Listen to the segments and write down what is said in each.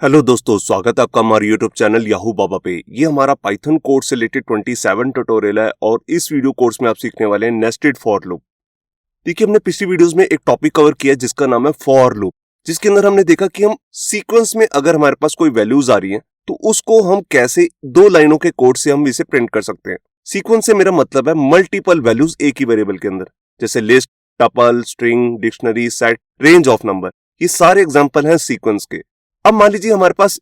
Hello दोस्तों, स्वागत है आपका हमारे यूट्यूब चैनल याहू बाबा पे। ये हमारा पाइथन कोड से रिलेटेड 27 ट्यूटोरियल है और इस वीडियो कोर्स में आप सीखने वाले हैं नेस्टेड फॉर लूप। देखिए, हमने पिछली वीडियोस में एक टॉपिक कवर किया जिसका नाम है फॉर लूप, जिसके अंदर हमने देखा कि हम सीक्वेंस में अगर हमारे पास कोई वैल्यूज आ रही है तो उसको हम कैसे दो लाइनों के कोड से हम इसे प्रिंट कर सकते हैं। सीक्वेंस से मेरा मतलब है मल्टीपल वैल्यूज एक ही वेरिएबल के अंदर, जैसे list, tuple, string, dictionary, set, range of number. ये सारे एग्जाम्पल हैं सीक्वेंस के। अब मान लीजिए हमारे पास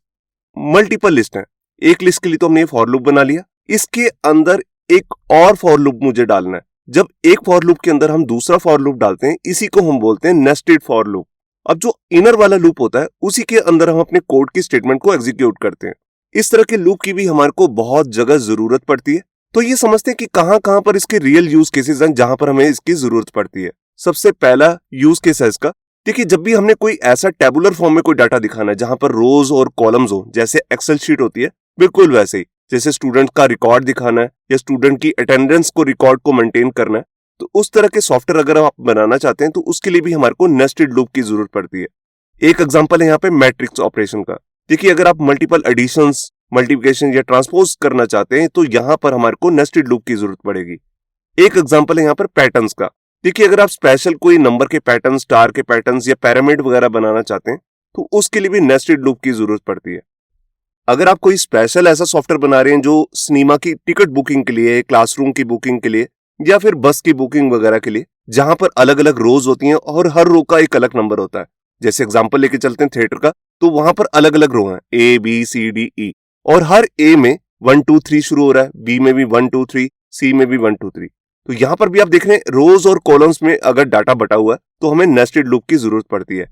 मल्टीपल लिस्ट है। एक लिस्ट के लिए तो हमने फॉर लूप बना लिया, इसके अंदर एक और फॉर लूप मुझे डालना है। जब एक फॉर लूप के अंदर हम दूसरा फॉर लूप डालते हैं, इसी को हम बोलते हैं नेस्टेड फॉर लूप। अब जो इनर वाला लूप होता है उसी के अंदर हम अपने कोड की स्टेटमेंट को एग्जीक्यूट करते हैं। इस तरह के लूप की भी हमारे को बहुत जगह जरूरत पड़ती है। तो ये समझते हैं कि कहां कहां पर इसके रियल यूज केसेस हैं जहां पर हमें इसकी जरूरत पड़ती है। सबसे पहला यूज केस है इसका। देखिए, जब भी हमने कोई ऐसा टेबुलर फॉर्म में कोई डाटा दिखाना है जहां पर रोज और कॉलम्स हो, जैसे एक्सेल शीट होती है, बिल्कुल वैसे ही जैसे स्टूडेंट का रिकॉर्ड दिखाना है या स्टूडेंट की अटेंडेंस को रिकॉर्ड को मेंटेन करना है, तो उस तरह के सॉफ्टवेयर अगर आप बनाना चाहते हैं तो उसके लिए भी हमारे को नेस्टेड लूप की जरूरत पड़ती है। एक एग्जांपल है यहाँ पे मैट्रिक्स ऑपरेशन का। देखिए, अगर आप मल्टीपल एडिशंस, मल्टीप्लिकेशन या ट्रांसपोज करना चाहते हैं तो यहाँ पर हमारे को नेस्टेड लूप की जरूरत पड़ेगी। एक एग्जांपल है यहाँ पर पैटर्न्स का। देखिए, अगर आप स्पेशल कोई नंबर के पैटर्न, स्टार के पैटर्न्स या पिरामिड वगैरह बनाना चाहते हैं तो उसके लिए भी नेस्टेड लूप की जरूरत पड़ती है। अगर आप कोई स्पेशल ऐसा सॉफ्टवेयर बना रहे हैं जो सिनेमा की टिकट बुकिंग के लिए, क्लासरूम की बुकिंग के लिए या फिर बस की बुकिंग वगैरह के लिए, जहां पर अलग अलग रोज होती हैं और हर रो का एक अलग नंबर होता है। जैसे एग्जाम्पल लेके चलते हैं थिएटर का, तो वहां पर अलग अलग रो हैं, A B C D E, और हर ए में 1 2 3 शुरू हो रहा है, बी में भी 1 2 3, सी में भी 1 2 3। तो यहां पर भी आप देख रहे हैं रोज और कॉलम्स में अगर डाटा बटा हुआ है तो हमें नेस्टेड लूप की जरूरत पड़ती है।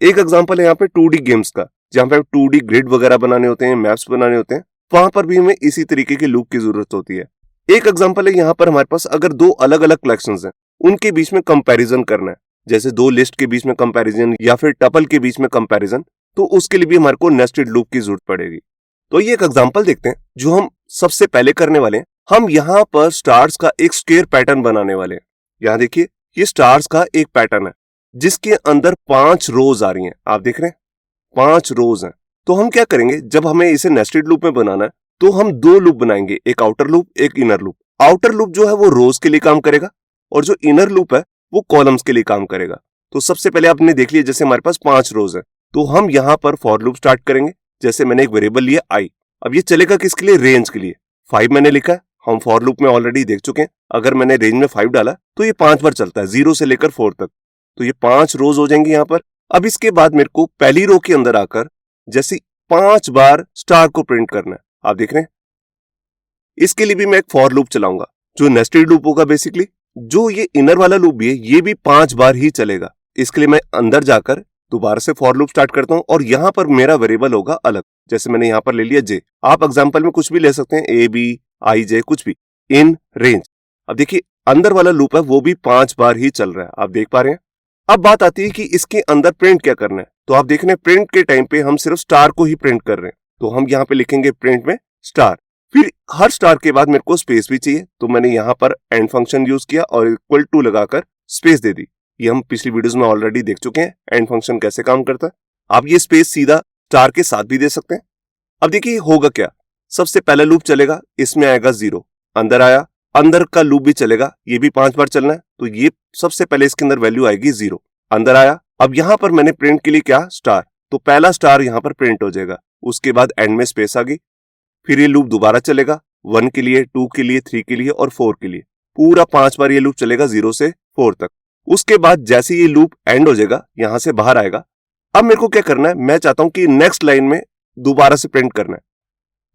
एक एग्जांपल है यहाँ पे 2D गेम्स का, जहां पे 2D ग्रिड वगैरह बनाने होते हैं, मैप्स बनाने होते हैं, वहां पर भी हमें इसी तरीके के लूप की जरूरत होती है। एक एग्जांपल है यहाँ पर हमारे पास अगर दो अलग अलग कलेक्शंस हैं, उनके बीच में कंपैरिजन करना है, जैसे दो लिस्ट के बीच में कंपैरिजन या फिर टपल के बीच में कंपैरिजन, तो उसके लिए भी हमारे को नेस्टेड लूप की जरूरत पड़ेगी। तो ये एक एग्जांपल देखते हैं जो हम सबसे पहले करने वाले हैं। हम यहाँ पर स्टार्स का एक स्क्वायर पैटर्न बनाने वाले हैं। यहाँ देखिए, ये स्टार्स का एक पैटर्न है जिसके अंदर 5 रोज आ रही हैं। आप देख रहे हैं 5 रोज हैं। तो हम क्या करेंगे, जब हमें इसे नेस्टेड लूप में बनाना है तो हम दो लूप बनाएंगे, एक आउटर लूप, एक इनर लूप। आउटर लूप जो है वो रोज के लिए काम करेगा और जो इनर लूप है वो कॉलम्स के लिए काम करेगा। तो सबसे पहले आपने देख लिया, जैसे हमारे पास 5 रोज है तो हम यहाँ पर फॉर लूप स्टार्ट करेंगे। जैसे मैंने एक वेरिएबल लिया आई। अब ये चलेगा किसके लिए, रेंज के लिए। 5 मैंने लिखा है, हम फॉर लूप में ऑलरेडी देख चुके हैं। अगर मैंने रेंज में 5 डाला तो ये 5 बार चलता है, 0 से लेकर 4 तक। तो ये 5 रोज हो जाएंगे यहाँ पर। अब इसके बाद मेरे को पहली रो के अंदर आकर जैसे 5 बार स्टार को प्रिंट करना है। आप देख रहे हैं, इसके लिए भी मैं एक फॉर लूप चलाऊंगा जो नेस्टेड लूप होगा। बेसिकली जो ये इनर वाला लूप भी है ये भी 5 बार ही चलेगा। इसके लिए मैं अंदर जाकर दोबारा से फॉर लूप स्टार्ट करता हूं और यहां पर मेरा वेरिएबल होगा अलग। जैसे मैंने यहां पर ले लिया जे, आप एग्जांपल में कुछ भी ले सकते हैं, ए बी आई जे, कुछ भी, इन रेंज। अब देखिए, अंदर वाला लूप है वो भी 5 बार ही चल रहा है, आप देख पा रहे हैं। अब बात आती है कि इसके अंदर प्रिंट क्या करना है। तो आप देख रहे हैं प्रिंट के टाइम पे हम सिर्फ स्टार को ही प्रिंट कर रहे हैं, तो हम यहाँ पे लिखेंगे प्रिंट में स्टार। फिर हर स्टार के बाद मेरे को स्पेस भी चाहिए, तो मैंने यहाँ पर एंड फंक्शन यूज किया और इक्वल टू लगाकर स्पेस दे दी। ये हम पिछली वीडियोस में ऑलरेडी देख चुके हैं एंड फंक्शन कैसे काम करता है। आप ये स्पेस सीधा स्टार के साथ भी दे सकते हैं। अब देखिए होगा क्या, सबसे पहला लूप चलेगा, इसमें आएगा 0, अंदर आया, अंदर का लूप भी चलेगा, ये भी 5 बार चलना है, तो ये सबसे पहले इसके अंदर वैल्यू आएगी 0, अंदर आया। अब यहाँ पर मैंने प्रिंट के लिए क्या, स्टार, तो पहला स्टार यहाँ पर प्रिंट हो जाएगा। उसके बाद एंड में स्पेस आ गई। फिर ये लूप दोबारा चलेगा 1 के लिए, 2 के लिए, 3 के लिए और 4 के लिए। पूरा 5 बार ये लूप चलेगा 0 से 4 तक। उसके बाद जैसे ये लूप एंड हो जाएगा, यहां से बाहर आएगा। अब मेरे को क्या करना है, मैं चाहता हूं कि नेक्स्ट लाइन में दोबारा से प्रिंट करना है।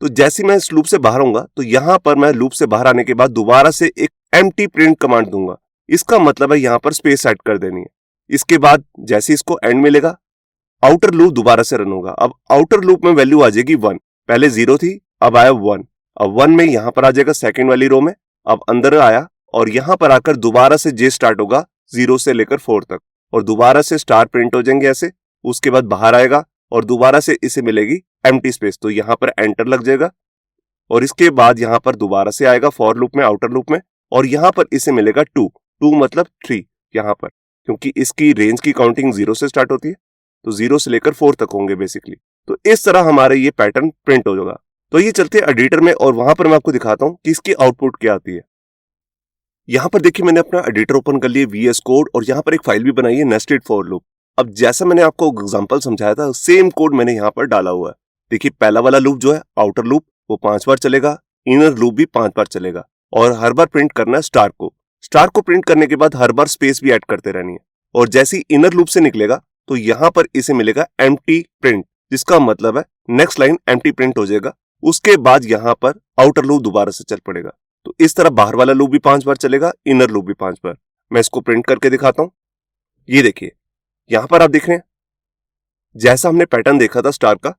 तो जैसे मैं इस लूप से बाहर आऊंगा तो यहां पर मैं लूप से बाहर आने के बाद दोबारा से एक एम्प्टी प्रिंट कमांड दूंगा। इसका मतलब है यहां पर स्पेस सेट कर देनी है। इसके बाद जैसे इसको एंड मिलेगा, आउटर लूप दोबारा से रन होगा। अब आउटर लूप में वैल्यू आ जाएगी 1, पहले 0 थी, अब आया 1। अब 1 में यहां पर आ जाएगा सेकेंड वाली रो में, अब अंदर आया और यहां पर आकर दोबारा से जे स्टार्ट होगा 0 से लेकर 4 तक, और दोबारा से स्टार प्रिंट हो जाएंगे ऐसे। उसके बाद बाहर आएगा और दोबारा से इसे मिलेगी एम्प्टी स्पेस, तो यहां पर एंटर लग जाएगा। और इसके बाद यहां पर दोबारा से आएगा फॉर लूप में, आउटर लूप में, और यहां पर इसे मिलेगा 2 मतलब 3 यहां पर, क्योंकि इसकी रेंज की काउंटिंग 0 से स्टार्ट होती है। तो 0 से लेकर 4 तक होंगे बेसिकली। तो इस तरह हमारे ये पैटर्न प्रिंट हो जाएगा। तो ये चलते हैं एडिटर में और वहां पर मैं आपको दिखाता हूं कि इसकी आउटपुट क्या आती है। यहाँ पर देखिए मैंने अपना एडिटर ओपन कर लिया VS कोड और यहाँ पर एक फाइल भी बनाई है नेस्टेड फॉर लूप। अब जैसा मैंने आपको एग्जांपल समझाया था सेम कोड मैंने यहाँ पर डाला हुआ है। देखिए पहला वाला लूप जो है आउटर लूप वो 5 बार चलेगा, इनर लूप भी 5 बार चलेगा और हर बार प्रिंट करना है स्टार को। स्टार को प्रिंट करने के बाद हर बार स्पेस भी ऐड करते रहनी है और जैसे ही इनर लूप से निकलेगा तो यहाँ पर इसे मिलेगा एम्प्टी प्रिंट, जिसका मतलब है नेक्स्ट लाइन एम्प्टी प्रिंट हो जाएगा। उसके बाद यहाँ पर आउटर लूप दोबारा से चल पड़ेगा। तो इस तरह बाहर वाला लूप भी 5 बार चलेगा, इनर लूप भी 5 बार। मैं इसको प्रिंट करके दिखाता हूं। ये देखिए यहां पर आप देख रहे हैं जैसा हमने पैटर्न देखा था स्टार का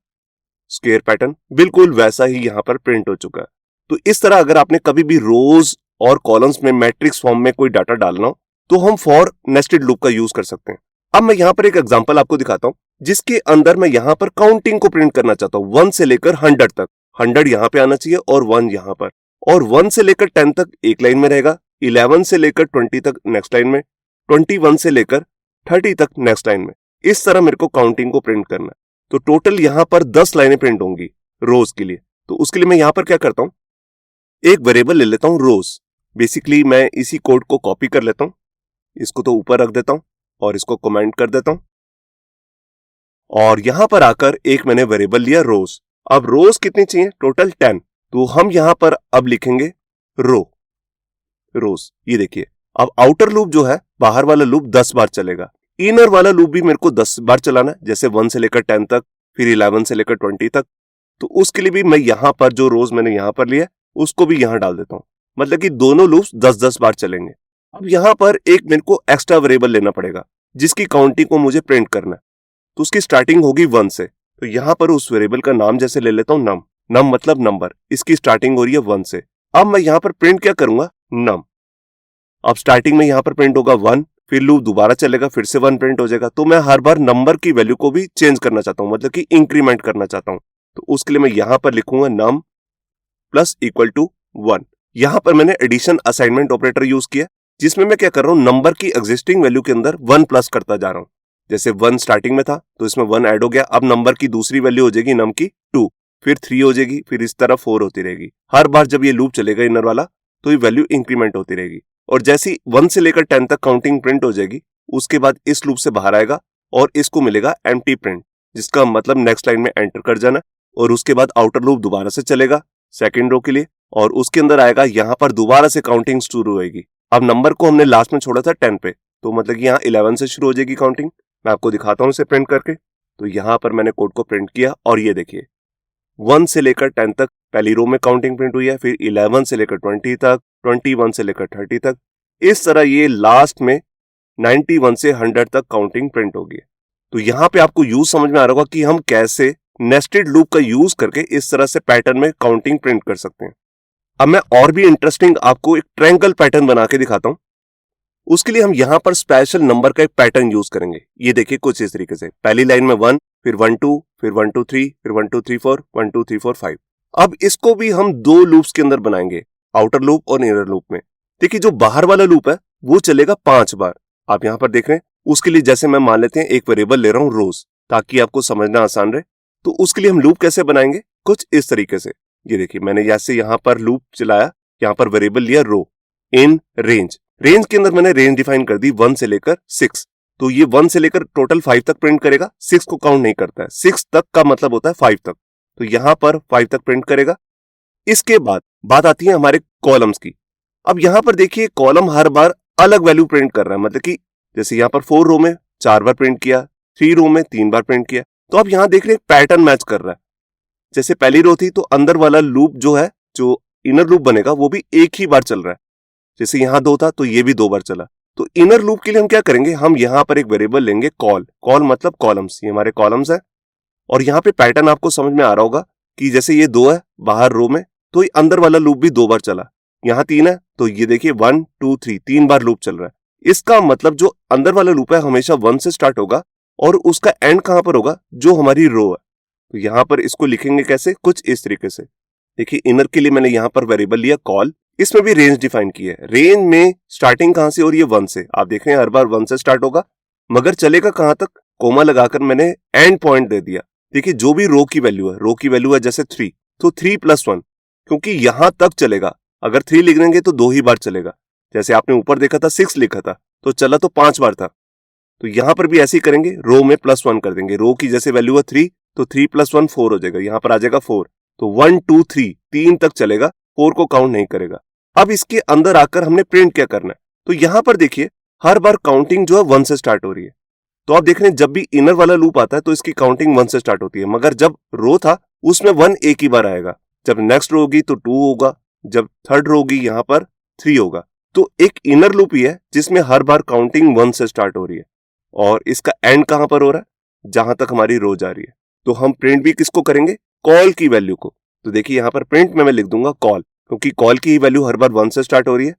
स्क्वायर पैटर्न बिल्कुल वैसा ही यहां पर प्रिंट हो चुका है। तो इस तरह अगर आपने कभी भी रोज और कॉलम्स में मैट्रिक्स फॉर्म में कोई डाटा डालना हो तो हम फॉर नेस्टेड लूप का यूज कर सकते हैं। अब मैं यहां पर एक एग्जांपल आपको दिखाता हूं जिसके अंदर मैं यहां पर काउंटिंग को प्रिंट करना चाहता हूं 1 से लेकर 100 तक। 100 यहां पे आना चाहिए और 1 यहां पर, और 1 से लेकर 10 तक एक लाइन में रहेगा, 11 से लेकर 20 तक नेक्स्ट लाइन में, 21 से लेकर 30 तक नेक्स्ट लाइन में। इस तरह मेरे को काउंटिंग को प्रिंट करना है। तो टोटल यहां पर 10 लाइनें प्रिंट होंगी रोज के लिए। तो उसके लिए मैं यहां पर क्या करता हूं, एक वेरिएबल ले लेता हूं रोज। बेसिकली मैं इसी कोड को कॉपी कर लेता हूं, इसको तो ऊपर रख देता हूं और इसको कमेंट कर देता हूं और यहां पर आकर एक मैंने वेरिएबल लिया रोज। अब रोज कितनी चाहिए, टोटल 10। तो हम यहां पर अब लिखेंगे रोज। ये देखिए अब आउटर लूप जो है बाहर वाला लूप 10 बार चलेगा, इनर वाला लूप भी मेरे को 10 बार चलाना है, जैसे 1 से लेकर 10 तक, फिर 11 से लेकर 20 तक। तो उसके लिए भी मैं यहां पर जो रोज मैंने यहां पर लिया उसको भी यहां डाल देता हूं, मतलब कि दोनों लूप्स 10-10 बार चलेंगे। अब यहां पर एक मेरे को एक्स्ट्रा वेरिएबल लेना पड़ेगा जिसकी काउंटिंग को मुझे प्रिंट करना है। तो उसकी स्टार्टिंग होगी 1 से। तो यहां पर उस वेरिएबल का नाम जैसे ले लेता हूं नम। नम मतलब नंबर, इसकी स्टार्टिंग हो रही है 1 से। अब मैं यहां पर प्रिंट क्या करूंगा, नम। अब स्टार्टिंग में यहां पर प्रिंट होगा 1, फिर लूप दोबारा चलेगा, फिर से 1 प्रिंट हो जाएगा। तो मैं हर बार नंबर की वैल्यू को भी चेंज करना चाहता हूं, मतलब कि इंक्रीमेंट करना चाहता हूं। तो उसके लिए मैं यहां पर लिखूंगा नम प्लस इक्वल टू 1। यहां पर मैंने एडिशन असाइनमेंट ऑपरेटर यूज किया जिसमें मैं क्या कर रहा हूं, नंबर की एग्जिस्टिंग वैल्यू के अंदर 1 प्लस करता जा रहा हूं। जैसे 1 स्टार्टिंग में था तो इसमें 1 ऐड हो गया। अब नंबर की दूसरी वैल्यू हो जाएगी नम की 2, फिर 3 हो जाएगी, फिर इस तरह 4 होती रहेगी। हर बार जब ये लूप चलेगा इनर वाला तो ये वैल्यू इंक्रीमेंट होती रहेगी। और जैसे 1 से लेकर 10 तक काउंटिंग प्रिंट हो जाएगी उसके बाद इस लूप से बाहर आएगा और इसको मिलेगा एम्प्टी प्रिंट, जिसका मतलब नेक्स्ट लाइन में एंटर कर जाना। और उसके बाद आउटर लूप दोबारा से चलेगा सेकंड रो के लिए और उसके अंदर आएगा, यहाँ पर दोबारा से काउंटिंग शुरू होगी। अब नंबर को हमने लास्ट में छोड़ा था 10 पे, तो मतलब कि यहाँ 11 से शुरू हो जाएगी काउंटिंग। मैं आपको दिखाता हूँ इसे प्रिंट करके। तो यहाँ पर मैंने कोड को प्रिंट किया और ये देखिए 1 से लेकर 10 तक पहली रो में काउंटिंग प्रिंट हुई है, फिर 11 से लेकर 20 तक, 21 से लेकर 30 तक। इस तरह ये लास्ट में 91 से 100 तक काउंटिंग प्रिंट होगी। तो यहाँ पे आपको यूज समझ में आ रहा होगा कि हम कैसे नेस्टेड लूप का यूज करके इस तरह से पैटर्न में काउंटिंग प्रिंट कर सकते हैं। अब मैं और भी इंटरेस्टिंग आपको एक ट्रायंगल पैटर्न बना के दिखाता हूं। उसके लिए हम यहां पर स्पेशल नंबर का एक पैटर्न यूज करेंगे। ये देखिए कुछ इस तरीके से, पहली लाइन में 1, फिर 1 2, फिर 1 2 3, फिर 1 2 3 4, 1 2 3 4 5। अब इसको भी हम 2 लूप्स के अंदर बनाएंगे, आउटर लूप और इनर लूप में। देखिए जो बाहर वाला लूप है वो चलेगा 5 बार। आप यहां पर देख रहे हैं। उसके लिए जैसे मैं मान लेते हैं एक वेरिएबल ले रहा हूं रोज, ताकि आपको समझना आसान रहे। तो उसके लिए हम लूप कैसे बनाएंगे, कुछ इस तरीके से। ये देखिए मैंने जैसे यहां पर लूप चलाया, यहां पर वेरिएबल लिया रो इन रेंज। रेंज के अंदर मैंने रेंज डिफाइन कर दी 1 से लेकर 6। तो ये 1 से लेकर टोटल 5 तक प्रिंट करेगा, 6 को काउंट नहीं करता है। 6 तक का मतलब होता है 5 तक। तो यहां पर 5 तक प्रिंट करेगा। इसके बाद बात आती है हमारे कॉलम्स की। अब यहां पर देखिए कॉलम हर बार अलग वैल्यू प्रिंट कर रहा है, मतलब कि जैसे यहां पर 4 रो में 4 बार प्रिंट किया, 3 रो में 3 बार प्रिंट किया। तो अब यहां देख रहे हैं पैटर्न मैच कर रहा है। जैसे पहली रो थी तो अंदर वाला लूप जो है, जो इनर लूप बनेगा वो भी एक ही बार चल रहा है। जैसे यहां 2 था तो ये भी 2 बार चला। तो इनर लूप के लिए हम क्या करेंगे, हम यहां पर एक वेरिएबल लेंगे कॉल। कॉल मतलब कॉलम्स, ये हमारे कॉलम्स है। और यहां पे पैटर्न आपको समझ में आ रहा होगा कि जैसे ये 2 है बाहर रो में, तो ये अंदर वाला लूप भी 2 बार चला। यहां 3 है तो ये देखिए 1 2 3 3 बार लूप चल रहा है। इसका मतलब जो अंदर वाला लूप है हमेशा 1 से स्टार्ट होगा और उसका एंड कहां पर होगा, जो हमारी रो है। तो यहां पर इसको लिखेंगे कैसे, कुछ इस तरीके से। देखिए इनर के लिए मैंने यहां पर वेरिएबल लिया कॉल, इसमें भी रेंज डिफाइन की है। रेंज में स्टार्टिंग कहां से हो रही है, 1 से। आप देख रहे हैं हर बार 1 से स्टार्ट होगा, मगर चलेगा कहां तक, कोमा लगाकर मैंने एंड पॉइंट दे दिया। देखिए जो भी रो की वैल्यू है जैसे 3, तो 3+1, क्योंकि यहां तक चलेगा। अगर 3 लिख देंगे तो 2 ही बार चलेगा। जैसे आपने ऊपर देखा था 6 लिखा था तो चला तो 5 बार था। तो यहां पर भी ऐसे ही करेंगे, रो में +1 कर देंगे। रो की जैसे वैल्यू है 3, तो 3+1 4 हो जाएगा। यहां पर आ जाएगा 4, तो 1 2 3 3 तक चलेगा, 4 को काउंट नहीं करेगा। अब इसके अंदर आकर हमने प्रिंट क्या करना है, तो यहां पर देखिए हर बार काउंटिंग जो है 1 से स्टार्ट हो रही है। तो आप देख रहे हैं जब भी इनर वाला लूप आता है तो इसकी काउंटिंग 1 से स्टार्ट होती है, मगर जब रो था उसमें 1 एक ही बार आएगा। जब नेक्स्ट रो होगी तो 2 होगा, जब थर्ड रो होगी यहां पर 3 होगा। तो एक इनर लूप ही है जिसमें हर बार काउंटिंग 1 से स्टार्ट हो रही है, और इसका एंड कहां पर हो रहा है, जहां तक हमारी रो जा रही है। तो हम प्रिंट भी किसको करेंगे, कॉल की वैल्यू को। तो देखिए यहां पर प्रिंट में मैं लिख दूंगा कॉल, क्योंकि कॉल की ही वैल्यू हर बार 1 से स्टार्ट हो रही है,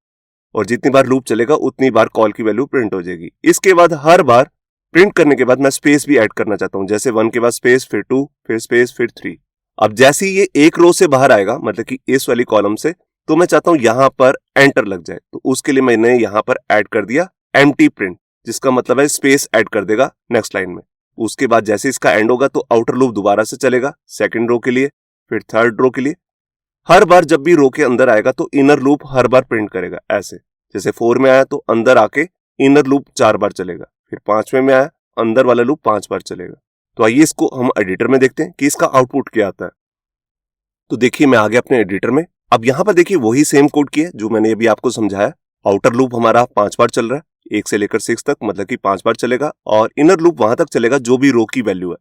और जितनी बार लूप चलेगा उतनी बार कॉल की वैल्यू प्रिंट हो जाएगी। इसके बाद हर बार प्रिंट करने के बाद मैं स्पेस भी ऐड करना चाहता हूं, जैसे 1 के बाद स्पेस, फिर 2, फिर स्पेस, फिर 3। अब जैसे ही ये एक रो से बाहर आएगा, मतलब कि इस वाली कॉलम से, तो मैं चाहता हूं यहां पर एंटर लग जाए। तो उसके लिए मैंने यहां पर ऐड कर दिया एम्प्टी प्रिंट, जिसका मतलब है स्पेस ऐड कर देगा नेक्स्ट लाइन में। उसके बाद जैसे इसका एंड होगा तो आउटर लूप दोबारा से चलेगा सेकंड रो के लिए, फिर थर्ड रो के लिए। हर बार जब भी रो के अंदर आएगा तो इनर लूप हर बार प्रिंट करेगा ऐसे। जैसे 4 में आया तो अंदर आके इनर लूप 4 बार चलेगा, फिर 5वें में आया अंदर वाला लूप 5 बार चलेगा। तो आइए इसको हम एडिटर में देखते हैं कि इसका आउटपुट क्या आता है। तो देखिए मैं आ गया अपने एडिटर में। अब यहां पर देखिए वही सेम कोड की है जो मैंने अभी आपको समझाया। आउटर लूप हमारा 5 बार चल रहा है, 1 से लेकर 6 तक, मतलब कि 5 बार चलेगा, और इनर लूप वहां तक चलेगा जो भी रो की वैल्यू है।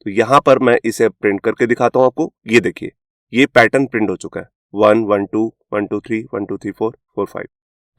तो यहां पर मैं इसे प्रिंट करके दिखाता हूं आपको। ये देखिए ये पैटर्न प्रिंट हो चुका है, 1 1 2 1 2 3 1 2 3 4 4 5।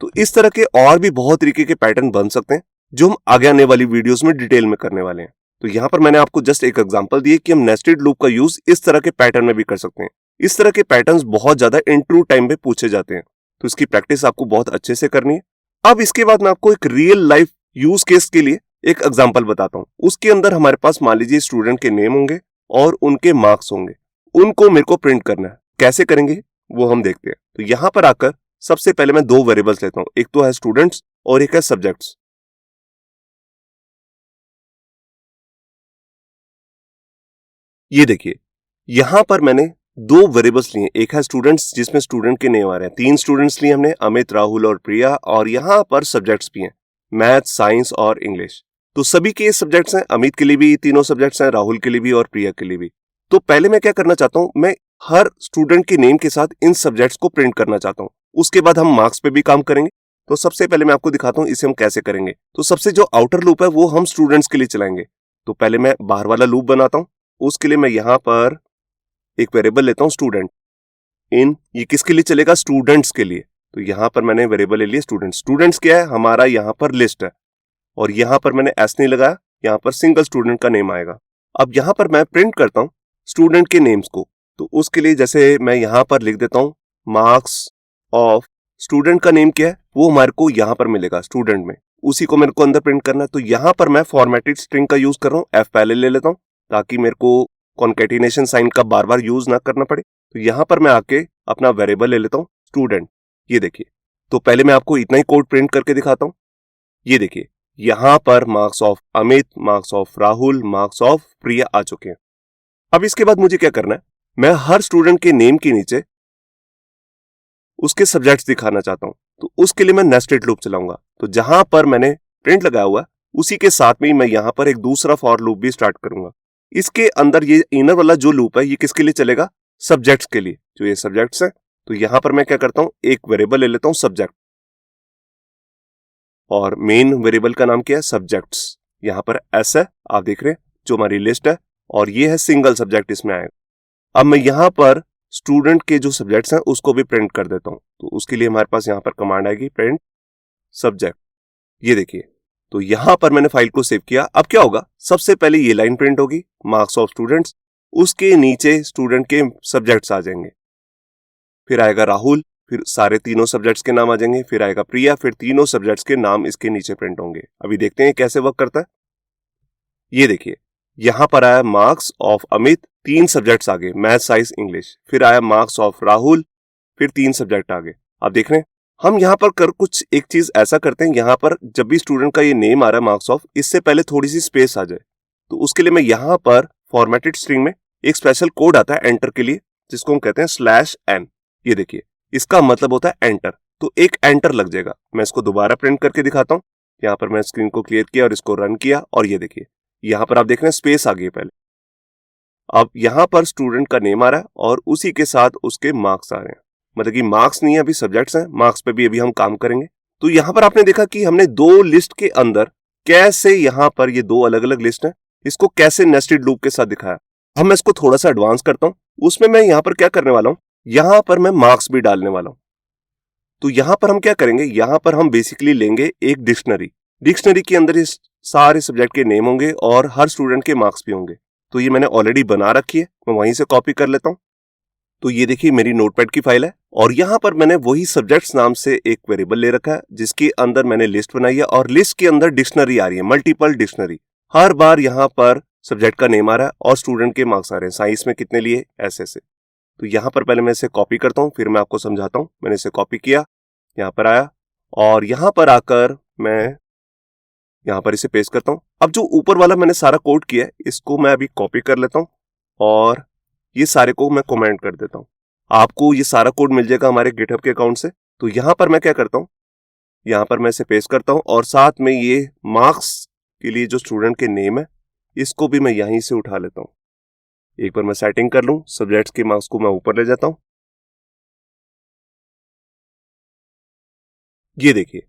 तो इस तरह के और भी बहुत तरीके के पैटर्न बन सकते हैं जो हम आगे आने वाली वीडियोस में डिटेल में करने वाले हैं। तो यहाँ पर मैंने आपको जस्ट एक एग्जांपल दिए कि हम नेस्टेड लूप का यूज इस तरह के पैटर्न में भी कर सकते हैं। इस तरह के पैटर्न्स बहुत ज्यादा इंटरव्यू टाइम पे पूछे जाते हैं, तो इसकी प्रैक्टिस आपको बहुत अच्छे से करनी है। अब इसके बाद मैं आपको एक रियल लाइफ यूज केस के लिए एक एग्जाम्पल बताता हूँ। उसके अंदर हमारे पास मान लीजिए स्टूडेंट के नेम होंगे और उनके मार्क्स होंगे, उनको मेरे को प्रिंट करना है। कैसे करेंगे वो हम देखते हैं। तो यहां पर आकर सबसे पहले मैं 2 वेरिएबल्स लेता हूं, एक तो है स्टूडेंट्स और एक है सब्जेक्ट्स। ये देखिए यहां पर मैंने 2 वेरिएबल्स लिए, एक है स्टूडेंट्स जिसमें स्टूडेंट के नेम आ रहे हैं, 3 स्टूडेंट्स लिए हमने, अमित, राहुल और प्रिया, और यहां पर सब्जेक्ट्स भी हैं, मैथ, साइंस और इंग्लिश। तो सभी के सब्जेक्ट्स हैं, अमित के लिए भी तीनों सब्जेक्ट्स हैं, राहुल के लिए भी और प्रिया के लिए भी। तो पहले मैं क्या करना चाहता हूं, मैं हर स्टूडेंट के नेम के साथ इन सब्जेक्ट्स को प्रिंट करना चाहता हूं। उसके बाद हम मार्क्स पे भी काम करेंगे। तो सबसे पहले मैं आपको दिखाता हूं इसे हम कैसे करेंगे। तो सबसे जो आउटर लूप है वो हम स्टूडेंट्स के लिए चलाएंगे। तो पहले मैं बाहर वाला लूप बनाता हूं। उसके लिए मैं यहां पर एक वेरिएबल लेता हूं स्टूडेंट इन। ये किसके लिए चलेगा, स्टूडेंट्स के लिए। तो यहां पर मैंने वेरिएबल ले लिया स्टूडेंट्स। स्टूडेंट्स क्या है, हमारा यहां पर लिस्ट है, और यहां पर मैंने एस नहीं लगाया, यहां पर सिंगल स्टूडेंट का नेम आएगा। अब यहां पर मैं प्रिंट करता हूं स्टूडेंट के नेम्स को। तो उसके लिए जैसे मैं यहां पर लिख देता हूं मार्क्स ऑफ, स्टूडेंट का नेम क्या है वो हमारे को यहां पर मिलेगा स्टूडेंट में, उसी को मेरे को अंदर प्रिंट करना है। तो यहां पर मैं फॉर्मेटेड स्ट्रिंग का यूज कर रहा हूं, एफ पहले ले लेता हूं ताकि मेरे को कॉन्केटिनेशन साइन का बार बार यूज ना करना पड़े। तो यहां पर मैं आके अपना वेरिएबल ले लेता हूं स्टूडेंट। ये देखिए, तो पहले मैं आपको इतना ही कोड प्रिंट करके दिखाता हूं। ये देखिए यहां पर marks of Amit, marks of Rahul, marks of Priya आ चुके हैं। अब इसके बाद मुझे क्या करना है, मैं हर स्टूडेंट के नेम के नीचे उसके सब्जेक्ट्स दिखाना चाहता हूं। तो उसके लिए मैं नेस्टेड लूप चलाऊंगा। तो जहां पर मैंने प्रिंट लगाया हुआ उसी के साथ में ही मैं यहां पर एक दूसरा फॉर लूप भी स्टार्ट करूंगा। इसके अंदर ये इनर वाला जो लूप है ये किसके लिए चलेगा, सब्जेक्ट्स के लिए, जो ये सब्जेक्ट्स है। तो यहां पर मैं क्या करता हूं, एक वेरिएबल ले लेता हूं सब्जेक्ट, और मेन वेरिएबल का नाम क्या है, सब्जेक्ट्स। यहां पर एस है, आप देख रहे हैं जो हमारी लिस्ट है, और ये है सिंगल सब्जेक्ट इसमें आएगा। अब मैं यहां पर स्टूडेंट के जो सब्जेक्ट्स हैं उसको भी प्रिंट कर देता हूं। तो उसके लिए हमारे पास यहां पर कमांड आएगी प्रिंट सब्जेक्ट। ये देखिए, तो यहां पर मैंने फाइल को सेव किया। अब क्या होगा, सबसे पहले ये लाइन प्रिंट होगी मार्क्स ऑफ स्टूडेंट्स, उसके नीचे स्टूडेंट के सब्जेक्ट्स आ जाएंगे, फिर आएगा राहुल, फिर सारे तीनों सब्जेक्ट्स के नाम आ जाएंगे, फिर आएगा प्रिया, फिर तीनों सब्जेक्ट्स के नाम इसके नीचे प्रिंट होंगे। अभी देखते हैं कैसे वर्क करता है। ये देखिए यहां पर आया मार्क्स ऑफ अमित, 3 सब्जेक्ट्स आ गए, मैथ, साइंस, इंग्लिश, फिर आया मार्क्स ऑफ राहुल, फिर 3 सब्जेक्ट आ गए। आप देख रहे हैं हम यहां पर कर कुछ एक चीज ऐसा करते हैं, यहां पर जब भी स्टूडेंट का ये नेम आ रहा है मार्क्स ऑफ, इससे पहले थोड़ी सी स्पेस आ जाए, तो उसके लिए मैं यहाँ पर फॉर्मेटेड स्ट्रिंग में एक स्पेशल कोड आता है एंटर के लिए, जिसको हम कहते हैं /n। ये देखिए, इसका मतलब होता है एंटर, तो एक एंटर लग जाएगा। मैं इसको दोबारा प्रिंट करके दिखाता हूँ। यहाँ पर मैं स्क्रीन को क्लियर किया और इसको रन किया, और ये देखिए यहाँ पर आप देख रहे हैं स्पेस आ गई पहले। अब यहाँ पर स्टूडेंट का नेम आ रहा है और उसी के साथ उसके मार्क्स आ रहे हैं। मतलब कि मार्क्स नहीं है, अभी सब्जेक्ट्स हैं, मार्क्स पे भी अभी हम काम करेंगे। तो यहाँ पर आपने देखा कि हमने दो लिस्ट के अंदर कैसे यहाँ पर ये दो अलग अलग लिस्ट है, इसको कैसे नेस्टेड लूप के साथ दिखाया। अब मैं इसको थोड़ा सा एडवांस करता हूँ। उसमें मैं यहाँ पर क्या करने वाला हूँ, यहाँ पर मैं मार्क्स भी डालने वाला हूँ। तो यहाँ पर हम क्या करेंगे, यहाँ पर हम बेसिकली लेंगे एक डिक्शनरी के अंदर इस सारे सब्जेक्ट के नेम होंगे और हर स्टूडेंट के मार्क्स भी होंगे। तो ये मैंने ऑलरेडी बना रखी है, मैं वहीं से कॉपी कर लेता हूँ। तो ये देखिए मेरी नोटपैड की फाइल है और यहाँ पर मैंने वही सब्जेक्ट्स नाम से एक वेरिएबल ले रखा है, जिसके अंदर मैंने लिस्ट बनाई है और लिस्ट के अंदर डिक्शनरी आ रही है, मल्टीपल डिक्शनरी। हर बार यहाँ पर सब्जेक्ट का नेम आ रहा है और स्टूडेंट के मार्क्स आ रहे हैं, साइंस में कितने लिए, ऐसे से। तो यहाँ पर पहले मैं इसे कॉपी करता हूँ, फिर मैं आपको समझाता हूँ। मैंने इसे कॉपी किया, यहाँ पर आया और यहाँ पर आकर मैं यहाँ पर इसे पेस्ट करता हूँ। अब जो ऊपर वाला मैंने सारा कोड किया है, इसको मैं अभी कॉपी कर लेता हूँ और ये सारे को मैं कमेंट कर देता हूँ। आपको ये सारा कोड मिल जाएगा हमारे गिटहब के अकाउंट से। तो यहाँ पर मैं क्या करता हूँ, यहाँ पर मैं इसे पेस्ट करता हूँ और साथ में ये मार्क्स के लिए जो स्टूडेंट के नेम है, इसको भी मैं यहीं से उठा लेता हूँ। एक बार मैं सेटिंग कर लूँ, सब्जेक्ट्स के मार्क्स को मैं ऊपर ले जाता हूँ। ये देखिए,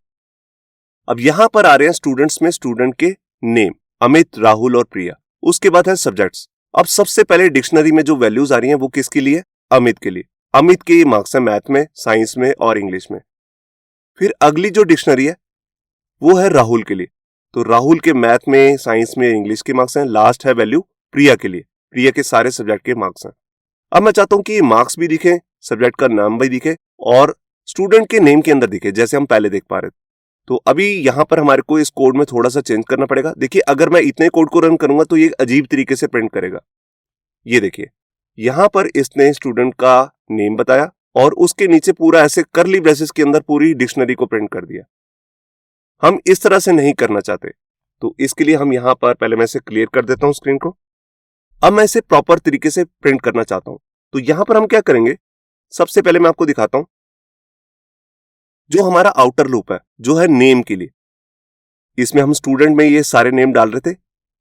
अब यहां पर आ रहे हैं स्टूडेंट्स में स्टूडेंट के नेम, अमित, राहुल और प्रिया। उसके बाद है सब्जेक्ट्स। अब सबसे पहले डिक्शनरी में जो वैल्यूज आ रही हैं वो किसके लिए, अमित के लिए। अमित के ये मार्क्स है मैथ में, साइंस में और इंग्लिश में। फिर अगली जो डिक्शनरी है वो है राहुल के लिए। तो राहुल के मैथ में, साइंस में, इंग्लिश के मार्क्स हैं। लास्ट है वैल्यू प्रिया के लिए, प्रिया के सारे सब्जेक्ट के मार्क्स हैं। अब मैं चाहता हूं कि ये मार्क्स भी दिखे, सब्जेक्ट का नाम भी दिखे और स्टूडेंट के नेम के अंदर दिखे, जैसे हम पहले देख पा रहे थे। तो अभी यहां पर हमारे को इस कोड में थोड़ा सा चेंज करना पड़ेगा। देखिए, अगर मैं इतने कोड को रन करूंगा तो ये अजीब तरीके से प्रिंट करेगा। ये देखिए, यहां पर इसने स्टूडेंट का नेम बताया और उसके नीचे पूरा ऐसे करली ब्रेसेस के अंदर पूरी डिक्शनरी को प्रिंट कर दिया। हम इस तरह से नहीं करना चाहते, तो इसके लिए हम यहां पर पहले मैं इसे क्लियर कर देता हूं स्क्रीन को। अब मैं इसे प्रॉपर तरीके से प्रिंट करना चाहता हूं। तो यहां पर हम क्या करेंगे, सबसे पहले मैं आपको दिखाता हूं जो हमारा आउटर लूप है, जो है नेम के लिए। इसमें हम स्टूडेंट में ये सारे नेम डाल रहे थे।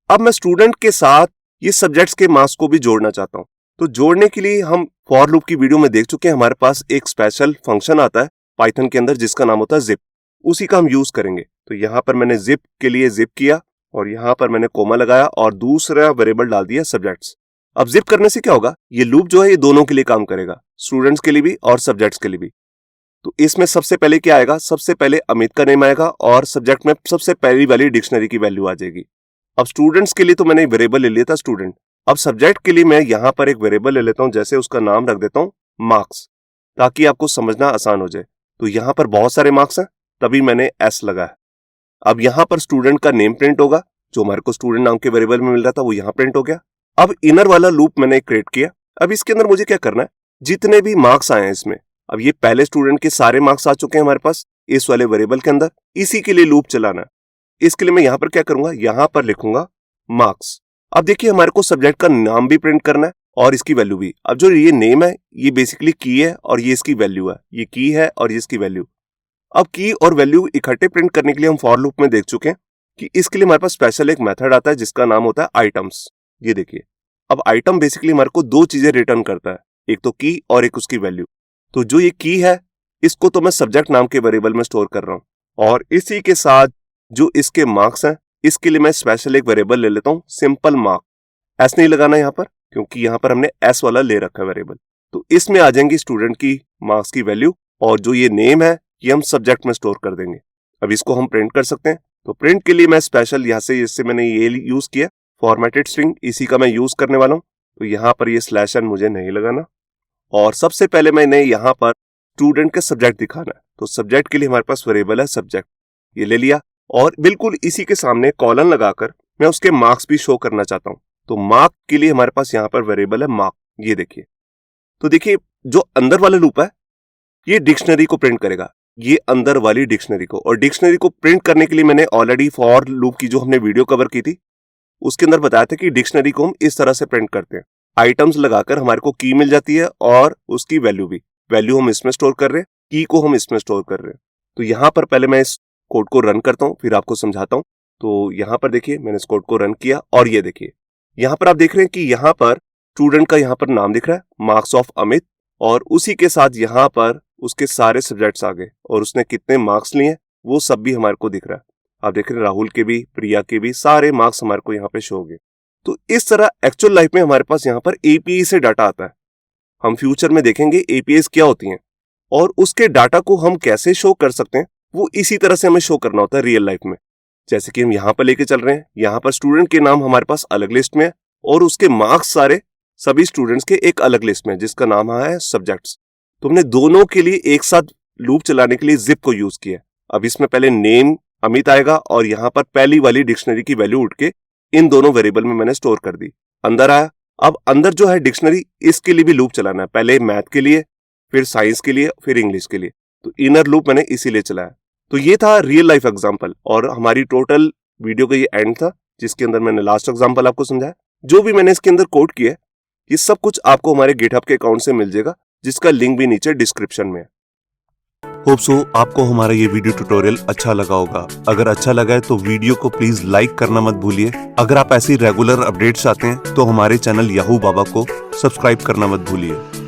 अब मैं स्टूडेंट के साथ ये सब्जेक्ट्स के मार्क्स को भी जोड़ना चाहता हूं। तो जोड़ने के लिए हम फॉर लूप की वीडियो में देख चुके हैं, हमारे पास एक स्पेशल फंक्शन आता है पाइथन के अंदर जिसका नाम होता है जिप। उसी का हम यूज करेंगे। तो यहां पर मैंने जिप के लिए जिप किया और यहां पर मैंने कोमा लगाया और दूसरा वेरिएबल डाल दिया सब्जेक्ट्स। अब जिप करने से क्या होगा, ये लूप जो है ये दोनों के लिए काम करेगा, स्टूडेंट्स के लिए भी और सब्जेक्ट्स के लिए भी। तो इसमें सबसे पहले क्या आएगा, सबसे पहले अमित का नेम आएगा और सब्जेक्ट में सबसे पहली वाली डिक्शनरी की वैल्यू आ जाएगी। अब स्टूडेंट्स के लिए तो मैंने वेरिएबल ले लिया था स्टूडेंट। अब सब्जेक्ट के लिए मैं यहां पर एक वेरिएबल ले लेता हूं, जैसे उसका नाम रख देता हूं मार्क्स, ताकि आपको समझना आसान हो जाए। तो यहां पर बहुत सारे मार्क्स हैं, तभी मैंने एस लगाया। अब यहां पर स्टूडेंट का नेम प्रिंट होगा, जो हमारे को स्टूडेंट नाम के वेरिएबल में मिल रहा था वो यहां प्रिंट हो गया। अब इनर वाला लूप मैंने क्रिएट किया। अब इसके अंदर मुझे क्या करना है, जितने भी मार्क्स आए हैं इसमें, अब ये पहले स्टूडेंट के सारे मार्क्स आ चुके हैं हमारे पास इस वाले वेरिएबल के अंदर, इसी के लिए लूप चलाना है। इसके लिए मैं यहां पर क्या करूंगा, यहां पर लिखूंगा मार्क्स। अब देखिए, हमारे को सब्जेक्ट का नाम भी प्रिंट करना है और इसकी वैल्यू भी। अब जो ये नेम है ये बेसिकली की है और ये इसकी वैल्यू है, ये की है और ये इसकी वैल्यू। अब की और वैल्यू इकट्ठे प्रिंट करने के लिए हम फॉर लूप में देख चुके हैं कि इसके लिए हमारे पास स्पेशल एक मेथड आता है जिसका नाम होता है आइटम्स। ये देखिए, अब आइटम बेसिकली हमारे को दो चीजें रिटर्न करता है, एक तो की और एक उसकी वैल्यू। तो जो ये की है इसको तो मैं सब्जेक्ट नाम के वेरिएबल में स्टोर कर रहा हूं और इसी के साथ जो इसके मार्क्स हैं इसके लिए मैं स्पेशल एक वेरिएबल ले लेता हूं सिंपल मार्क। एस नहीं लगाना यहां पर, क्योंकि यहां पर हमने एस वाला ले रखा है वेरिएबल। तो इसमें आ जाएंगी स्टूडेंट की मार्क्स की वैल्यू और जो ये नेम है ये हम सब्जेक्ट में स्टोर कर देंगे। अब इसको हम प्रिंट कर सकते हैं। तो प्रिंट के लिए मैं स्पेशल यहां से, इससे मैंने ये यूज किया फॉर्मेटेड स्ट्रिंग, इसी का मैं यूज करने वाला हूं। तो यहां पर ये /n मुझे नहीं लगाना और सबसे पहले मैंने यहां पर स्टूडेंट का सब्जेक्ट दिखाना है। तो सब्जेक्ट के लिए हमारे पास वेरिएबल है सब्जेक्ट, ये ले लिया और बिल्कुल इसी के सामने कॉलन लगाकर मैं उसके मार्क्स भी शो करना चाहता हूं। तो मार्क के लिए हमारे पास यहां पर वेरिएबल है मार्क, ये देखिए। तो देखिए, जो अंदर वाला लूप है ये डिक्शनरी को प्रिंट करेगा, ये अंदर वाली डिक्शनरी को। और डिक्शनरी को प्रिंट करने के लिए मैंने ऑलरेडी फॉर लूप की जो हमने वीडियो कवर की थी उसके अंदर बताया था कि डिक्शनरी को हम इस तरह से प्रिंट करते हैं। आइटम्स लगाकर हमारे को की मिल जाती है और उसकी वैल्यू भी। वैल्यू हम इसमें स्टोर कर रहे हैं, की को हम इसमें स्टोर कर रहे हैं। तो यहाँ पर पहले मैं इस कोड को रन करता हूँ, फिर आपको समझाता हूँ। तो यहाँ पर देखिए मैंने इस कोड को रन किया और ये देखिए यहाँ पर आप देख रहे हैं कि यहाँ पर स्टूडेंट का यहाँ पर नाम दिख रहा है, मार्क्स ऑफ अमित, और उसी के साथ यहाँ पर उसके सारे सब्जेक्ट्स आ गए और उसने कितने मार्क्स लिए वो सब भी हमारे को दिख रहा है। आप देख रहे हैं राहुल के भी, प्रिया के भी सारे मार्क्स हमारे को यहाँ पे शो हो गए। तो इस तरह एक्चुअल लाइफ में हमारे पास यहाँ पर एपीआई से डाटा आता है। हम फ्यूचर में देखेंगे एपीआई क्या होती हैं और उसके डाटा को हम कैसे शो कर सकते हैं, वो इसी तरह से हमें शो करना होता है रियल लाइफ में। जैसे कि हम यहाँ पर लेके चल रहे हैं, यहाँ पर स्टूडेंट के नाम हमारे पास अलग लिस्ट में है और उसके मार्क्स सारे सभी स्टूडेंट्स के एक अलग लिस्ट में जिसका नाम है सब्जेक्ट्स। तो हमने दोनों के लिए एक साथ लूप चलाने के लिए जिप को यूज किया। अब इसमें पहले नेम अमित आएगा और यहाँ पर पहली वाली डिक्शनरी की वैल्यू उठ के इन दोनों वेरिएबल में मैंने स्टोर कर दी। अंदर आया, अब अंदर जो है डिक्शनरी, इसके लिए भी लूप चलाना है, पहले मैथ के लिए, फिर साइंस के लिए, फिर इंग्लिश के लिए। तो इनर लूप मैंने इसीलिए चलाया। तो ये था रियल लाइफ एग्जांपल और हमारी टोटल वीडियो का ये एंड था जिसके अंदर मैंने लास्ट एग्जांपल आपको समझाया। जो भी मैंने इसके अंदर कोड किया ये सब कुछ आपको हमारे गिटहब के अकाउंट से मिल जाएगा, जिसका लिंक भी नीचे डिस्क्रिप्शन में है। होप सो आपको हमारा ये वीडियो ट्यूटोरियल अच्छा लगा होगा। अगर अच्छा लगा है तो वीडियो को प्लीज लाइक करना मत भूलिए। अगर आप ऐसी रेगुलर अपडेट्स चाहते हैं तो हमारे चैनल याहू बाबा को सब्सक्राइब करना मत भूलिए।